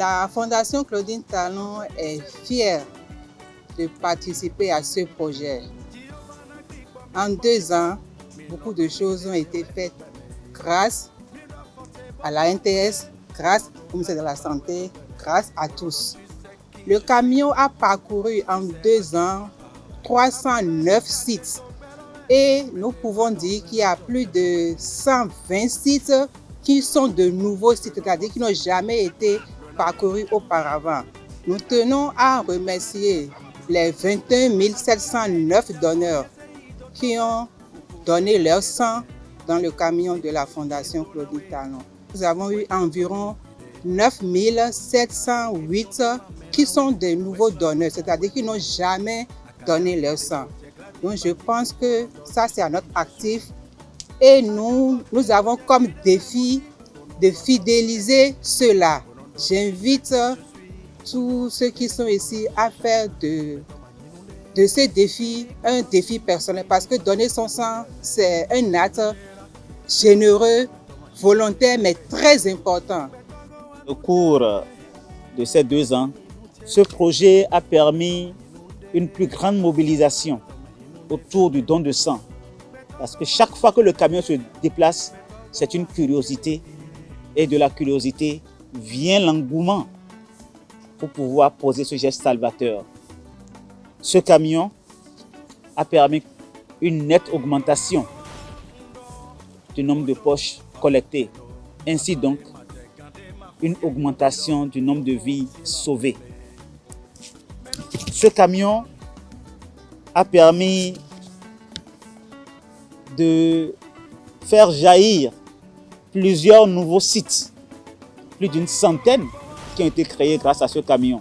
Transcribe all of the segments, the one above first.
La Fondation Claudine Talon est fière de participer à ce projet. En 2 ans, beaucoup de choses ont été faites grâce à la NTS, grâce au ministère de la Santé, grâce à tous. Le camion a parcouru en 2 ans 309 sites et nous pouvons dire qu'il y a plus de 120 sites qui sont de nouveaux sites, c'est-à-dire qui n'ont jamais été parcourus auparavant. Nous tenons à remercier les 21 709 donneurs qui ont donné leur sang dans le camion de la Fondation Claudine Talon. Nous avons eu environ 9 708 qui sont de nouveaux donneurs, c'est-à-dire qui n'ont jamais donné leur sang. Donc je pense que ça c'est à notre actif et nous avons comme défi de fidéliser ceux-là. J'invite tous ceux qui sont ici à faire de ce défi un défi personnel parce que donner son sang, c'est un acte généreux, volontaire, mais très important. Au cours de ces 2 ans, ce projet a permis une plus grande mobilisation autour du don de sang. Parce que chaque fois que le camion se déplace, c'est une curiosité. Et de la curiosité vient l'engouement pour pouvoir poser ce geste salvateur. Ce camion a permis une nette augmentation du nombre de poches collectées. Ainsi donc, une augmentation du nombre de vies sauvées. Ce camion a permis de faire jaillir plusieurs nouveaux sites, plus d'une centaine qui ont été créés grâce à ce camion.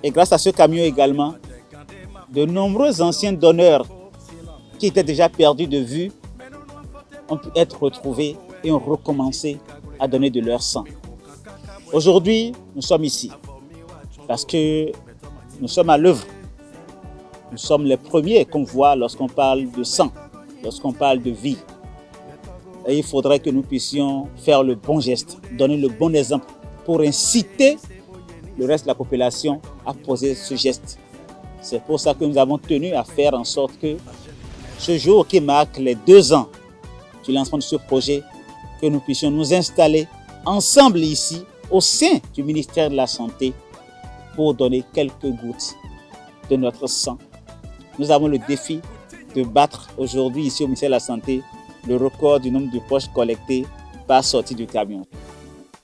Et grâce à ce camion également, de nombreux anciens donneurs qui étaient déjà perdus de vue ont pu être retrouvés et ont recommencé à donner de leur sang. Aujourd'hui, nous sommes ici parce que nous sommes à l'œuvre. Nous sommes les premiers qu'on voit lorsqu'on parle de sang, lorsqu'on parle de vie. Et il faudrait que nous puissions faire le bon geste, donner le bon exemple pour inciter le reste de la population à poser ce geste. C'est pour ça que nous avons tenu à faire en sorte que ce jour qui marque les 2 ans du lancement de ce projet, que nous puissions nous installer ensemble ici au sein du ministère de la Santé pour donner quelques gouttes de notre sang. Nous avons le défi de battre aujourd'hui ici au ministère de la Santé le record du nombre de poches collectées par sortie du camion.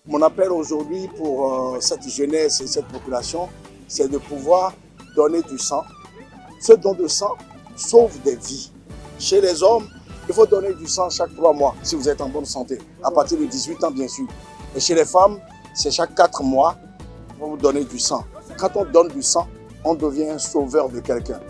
Mon appel aujourd'hui pour cette jeunesse et cette population, c'est de pouvoir donner du sang. Ce don de sang sauve des vies. Chez les hommes, il faut donner du sang chaque 3 mois si vous êtes en bonne santé, à partir de 18 ans bien sûr. Et chez les femmes, c'est chaque 4 mois pour vous donner du sang. Quand on donne du sang, on devient un sauveur de quelqu'un.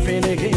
Feneke